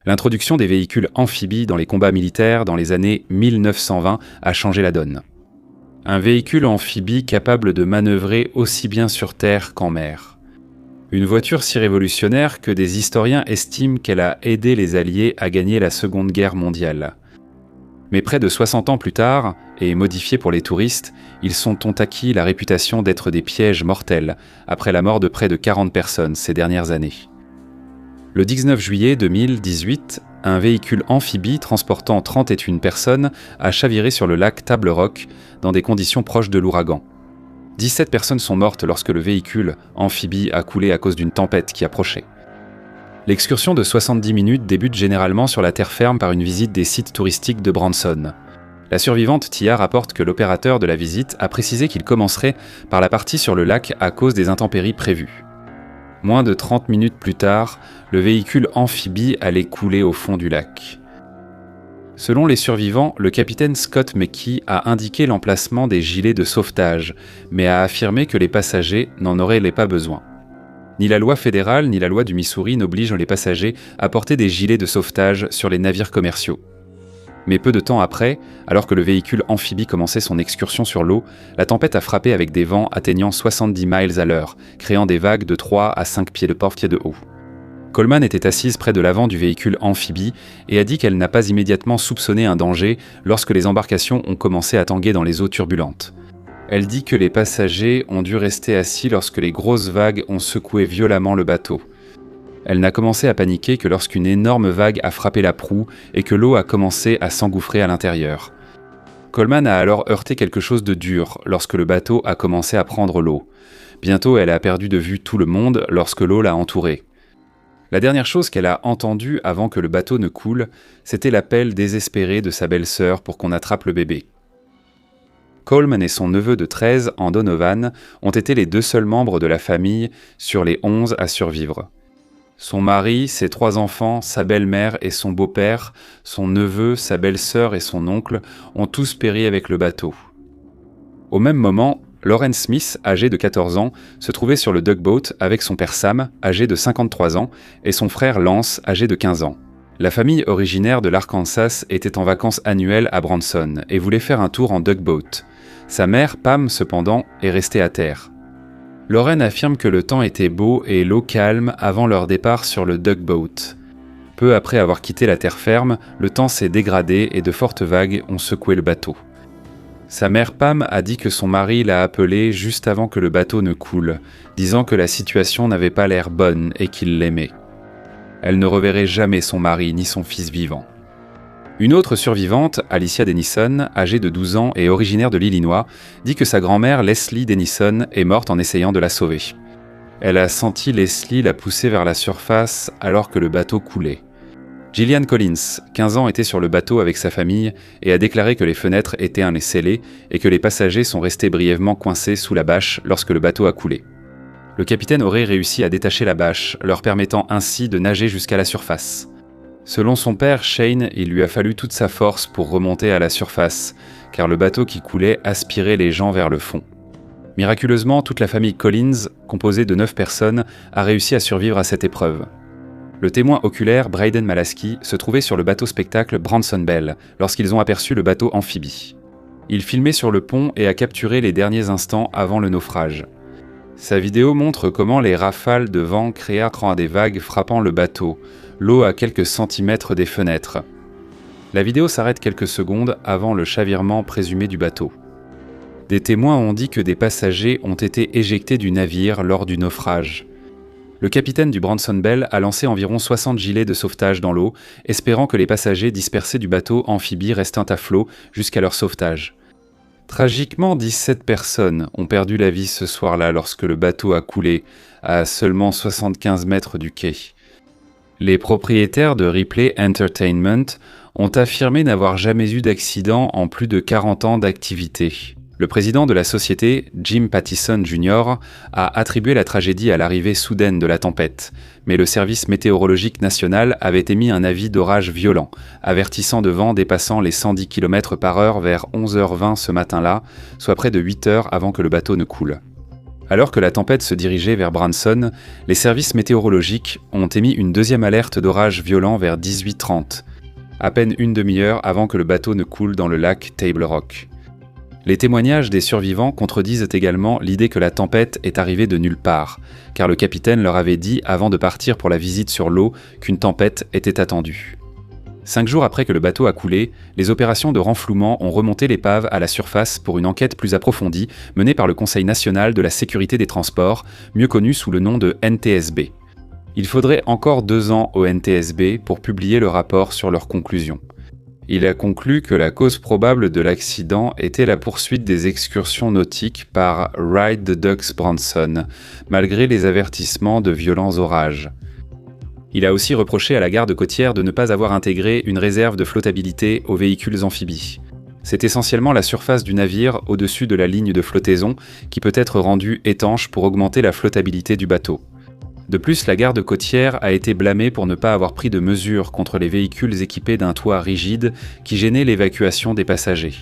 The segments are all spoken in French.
L'introduction des véhicules amphibies dans les combats militaires dans les années 1920 a changé la donne. Un véhicule amphibie capable de manœuvrer aussi bien sur terre qu'en mer. Une voiture si révolutionnaire que des historiens estiment qu'elle a aidé les Alliés à gagner la Seconde Guerre mondiale. Mais près de 60 ans plus tard, et modifiés pour les touristes, ils ont acquis la réputation d'être des pièges mortels, après la mort de près de 40 personnes ces dernières années. Le 19 juillet 2018, un véhicule amphibie transportant 31 personnes a chaviré sur le lac Table Rock dans des conditions proches de l'ouragan. 17 personnes sont mortes lorsque le véhicule amphibie a coulé à cause d'une tempête qui approchait. L'excursion de 70 minutes débute généralement sur la terre ferme par une visite des sites touristiques de Branson. La survivante Tia rapporte que l'opérateur de la visite a précisé qu'il commencerait par la partie sur le lac à cause des intempéries prévues. Moins de 30 minutes plus tard, le véhicule amphibie allait couler au fond du lac. Selon les survivants, le capitaine Scott McKee a indiqué l'emplacement des gilets de sauvetage, mais a affirmé que les passagers n'en auraient pas besoin. Ni la loi fédérale ni la loi du Missouri n'obligent les passagers à porter des gilets de sauvetage sur les navires commerciaux. Mais peu de temps après, alors que le véhicule amphibie commençait son excursion sur l'eau, la tempête a frappé avec des vents atteignant 70 miles à l'heure, créant des vagues de 3 à 5 pieds de haut. Coleman était assise près de l'avant du véhicule amphibie et a dit qu'elle n'a pas immédiatement soupçonné un danger lorsque les embarcations ont commencé à tanguer dans les eaux turbulentes. Elle dit que les passagers ont dû rester assis lorsque les grosses vagues ont secoué violemment le bateau. Elle n'a commencé à paniquer que lorsqu'une énorme vague a frappé la proue et que l'eau a commencé à s'engouffrer à l'intérieur. Coleman a alors heurté quelque chose de dur lorsque le bateau a commencé à prendre l'eau. Bientôt, elle a perdu de vue tout le monde lorsque l'eau l'a entourée. La dernière chose qu'elle a entendue avant que le bateau ne coule, c'était l'appel désespéré de sa belle-sœur pour qu'on attrape le bébé. Coleman et son neveu de 13, Ann Donovan, ont été les 2 seuls membres de la famille sur les 11 à survivre. Son mari, ses 3 enfants, sa belle-mère et son beau-père, son neveu, sa belle-sœur et son oncle ont tous péri avec le bateau. Au même moment, Lauren Smith, âgée de 14 ans, se trouvait sur le tugboat avec son père Sam, âgé de 53 ans, et son frère Lance, âgé de 15 ans. La famille originaire de l'Arkansas était en vacances annuelles à Branson et voulait faire un tour en tugboat. Sa mère, Pam, cependant, est restée à terre. Lauren affirme que le temps était beau et l'eau calme avant leur départ sur le tugboat. Peu après avoir quitté la terre ferme, le temps s'est dégradé et de fortes vagues ont secoué le bateau. Sa mère Pam a dit que son mari l'a appelée juste avant que le bateau ne coule, disant que la situation n'avait pas l'air bonne et qu'il l'aimait. Elle ne reverrait jamais son mari ni son fils vivant. Une autre survivante, Alicia Dennison, âgée de 12 ans et originaire de l'Illinois, dit que sa grand-mère Leslie Dennison est morte en essayant de la sauver. Elle a senti Leslie la pousser vers la surface alors que le bateau coulait. Gillian Collins, 15 ans, était sur le bateau avec sa famille et a déclaré que les fenêtres étaient scellées et que les passagers sont restés brièvement coincés sous la bâche lorsque le bateau a coulé. Le capitaine aurait réussi à détacher la bâche, leur permettant ainsi de nager jusqu'à la surface. Selon son père, Shane, il lui a fallu toute sa force pour remonter à la surface, car le bateau qui coulait aspirait les gens vers le fond. Miraculeusement, toute la famille Collins, composée de 9 personnes, a réussi à survivre à cette épreuve. Le témoin oculaire Braden Malaski se trouvait sur le bateau spectacle Branson Belle lorsqu'ils ont aperçu le bateau amphibie. Il filmait sur le pont et a capturé les derniers instants avant le naufrage. Sa vidéo montre comment les rafales de vent créèrent des vagues frappant le bateau, l'eau à quelques centimètres des fenêtres. La vidéo s'arrête quelques secondes avant le chavirement présumé du bateau. Des témoins ont dit que des passagers ont été éjectés du navire lors du naufrage. Le capitaine du Branson Belle a lancé environ 60 gilets de sauvetage dans l'eau, espérant que les passagers dispersés du bateau amphibie restent à flot jusqu'à leur sauvetage. Tragiquement, 17 personnes ont perdu la vie ce soir-là lorsque le bateau a coulé, à seulement 75 mètres du quai. Les propriétaires de Ripley Entertainment ont affirmé n'avoir jamais eu d'accident en plus de 40 ans d'activité. Le président de la société, Jim Pattison Jr., a attribué la tragédie à l'arrivée soudaine de la tempête, mais le service météorologique national avait émis un avis d'orage violent, avertissant de vents dépassant les 110 km/h vers 11h20 ce matin-là, soit près de 8 heures avant que le bateau ne coule. Alors que la tempête se dirigeait vers Branson, les services météorologiques ont émis une deuxième alerte d'orage violent vers 18h30, à peine une demi-heure avant que le bateau ne coule dans le lac Table Rock. Les témoignages des survivants contredisent également l'idée que la tempête est arrivée de nulle part, car le capitaine leur avait dit avant de partir pour la visite sur l'eau qu'une tempête était attendue. 5 jours après que le bateau a coulé, les opérations de renflouement ont remonté l'épave à la surface pour une enquête plus approfondie menée par le Conseil national de la sécurité des transports, mieux connu sous le nom de NTSB. Il faudrait encore 2 ans au NTSB pour publier le rapport sur leurs conclusions. Il a conclu que la cause probable de l'accident était la poursuite des excursions nautiques par Ride the Ducks Branson, malgré les avertissements de violents orages. Il a aussi reproché à la garde côtière de ne pas avoir intégré une réserve de flottabilité aux véhicules amphibies. C'est essentiellement la surface du navire au-dessus de la ligne de flottaison qui peut être rendue étanche pour augmenter la flottabilité du bateau. De plus, la garde côtière a été blâmée pour ne pas avoir pris de mesures contre les véhicules équipés d'un toit rigide qui gênait l'évacuation des passagers.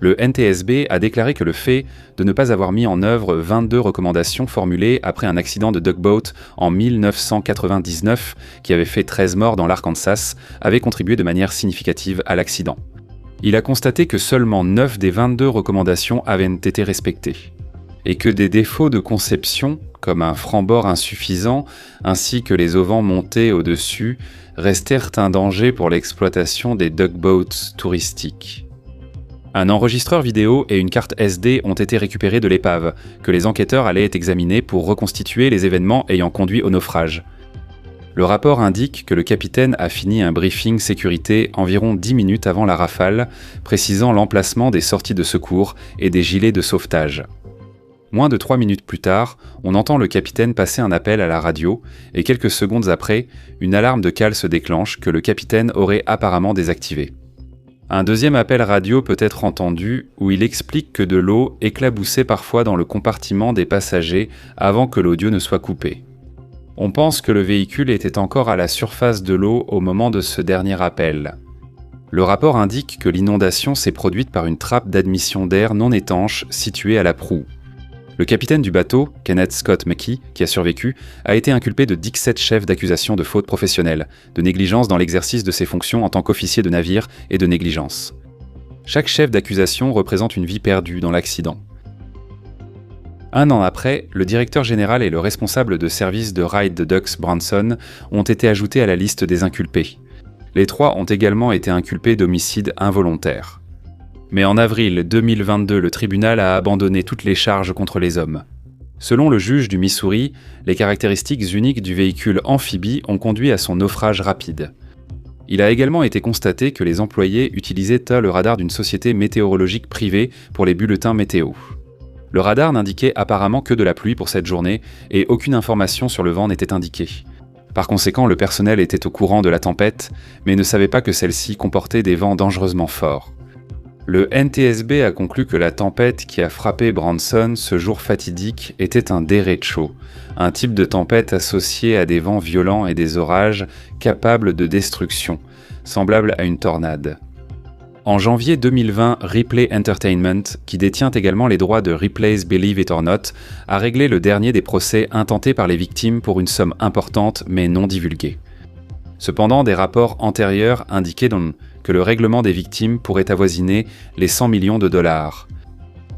Le NTSB a déclaré que le fait de ne pas avoir mis en œuvre 22 recommandations formulées après un accident de tugboat en 1999 qui avait fait 13 morts dans l'Arkansas avait contribué de manière significative à l'accident. Il a constaté que seulement 9 des 22 recommandations avaient été respectées, et que des défauts de conception, comme un franc-bord insuffisant, ainsi que les auvents montés au-dessus, restèrent un danger pour l'exploitation des tugboats touristiques. Un enregistreur vidéo et une carte SD ont été récupérés de l'épave, que les enquêteurs allaient examiner pour reconstituer les événements ayant conduit au naufrage. Le rapport indique que le capitaine a fini un briefing sécurité environ 10 minutes avant la rafale, précisant l'emplacement des sorties de secours et des gilets de sauvetage. Moins de 3 minutes plus tard, on entend le capitaine passer un appel à la radio, et quelques secondes après, une alarme de cale se déclenche que le capitaine aurait apparemment désactivée. Un deuxième appel radio peut être entendu où il explique que de l'eau éclaboussait parfois dans le compartiment des passagers avant que l'audio ne soit coupé. On pense que le véhicule était encore à la surface de l'eau au moment de ce dernier appel. Le rapport indique que l'inondation s'est produite par une trappe d'admission d'air non étanche située à la proue. Le capitaine du bateau, Kenneth Scott McKee, qui a survécu, a été inculpé de 17 chefs d'accusation de faute professionnelle, de négligence dans l'exercice de ses fonctions en tant qu'officier de navire et de négligence. Chaque chef d'accusation représente une vie perdue dans l'accident. Un an après, le directeur général et le responsable de service de Ride the Ducks Branson ont été ajoutés à la liste des inculpés. Les 3 ont également été inculpés d'homicide involontaire. Mais en avril 2022, le tribunal a abandonné toutes les charges contre les hommes. Selon le juge du Missouri, les caractéristiques uniques du véhicule amphibie ont conduit à son naufrage rapide. Il a également été constaté que les employés utilisaient le radar d'une société météorologique privée pour les bulletins météo. Le radar n'indiquait apparemment que de la pluie pour cette journée et aucune information sur le vent n'était indiquée. Par conséquent, le personnel était au courant de la tempête, mais ne savait pas que celle-ci comportait des vents dangereusement forts. Le NTSB a conclu que la tempête qui a frappé Branson ce jour fatidique était un derecho, un type de tempête associé à des vents violents et des orages capables de destruction, semblable à une tornade. En janvier 2020, Ripley Entertainment, qui détient également les droits de Ripley's Believe It or Not, a réglé le dernier des procès intentés par les victimes pour une somme importante mais non divulguée. Cependant, des rapports antérieurs indiquaient que le règlement des victimes pourrait avoisiner les 100 millions de dollars.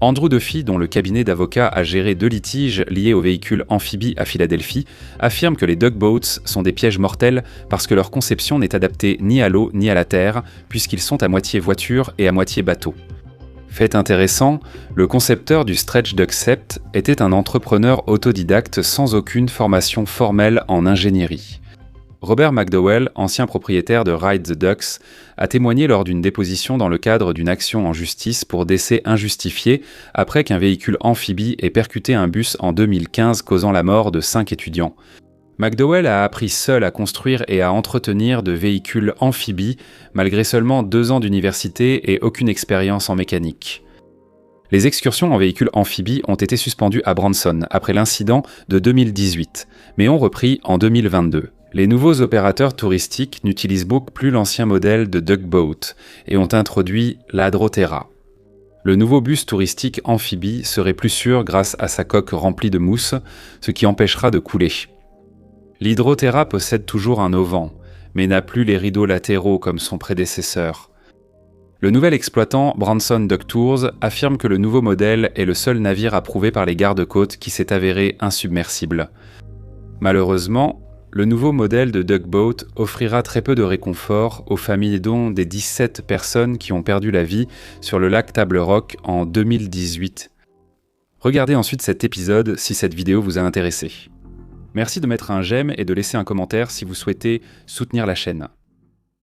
Andrew Duffy, dont le cabinet d'avocats a géré 2 litiges liés aux véhicules amphibies à Philadelphie, affirme que les tugboats sont des pièges mortels parce que leur conception n'est adaptée ni à l'eau ni à la terre, puisqu'ils sont à moitié voiture et à moitié bateau. Fait intéressant, le concepteur du Stretch Duckcept était un entrepreneur autodidacte sans aucune formation formelle en ingénierie. Robert McDowell, ancien propriétaire de Ride the Ducks, a témoigné lors d'une déposition dans le cadre d'une action en justice pour décès injustifié après qu'un véhicule amphibie ait percuté un bus en 2015 causant la mort de 5 étudiants. McDowell a appris seul à construire et à entretenir de véhicules amphibies malgré seulement 2 ans d'université et aucune expérience en mécanique. Les excursions en véhicules amphibies ont été suspendues à Branson après l'incident de 2018, mais ont repris en 2022. Les nouveaux opérateurs touristiques n'utilisent beaucoup plus l'ancien modèle de tugboat et ont introduit l'Hydroterra. Le nouveau bus touristique amphibie serait plus sûr grâce à sa coque remplie de mousse, ce qui empêchera de couler. L'Hydroterra possède toujours un auvent, mais n'a plus les rideaux latéraux comme son prédécesseur. Le nouvel exploitant, Branson Duck Tours, affirme que le nouveau modèle est le seul navire approuvé par les gardes-côtes qui s'est avéré insubmersible. Malheureusement, le nouveau modèle de Duckboat offrira très peu de réconfort aux familles dont des 17 personnes qui ont perdu la vie sur le lac Table Rock en 2018. Regardez ensuite cet épisode si cette vidéo vous a intéressé. Merci de mettre un j'aime et de laisser un commentaire si vous souhaitez soutenir la chaîne.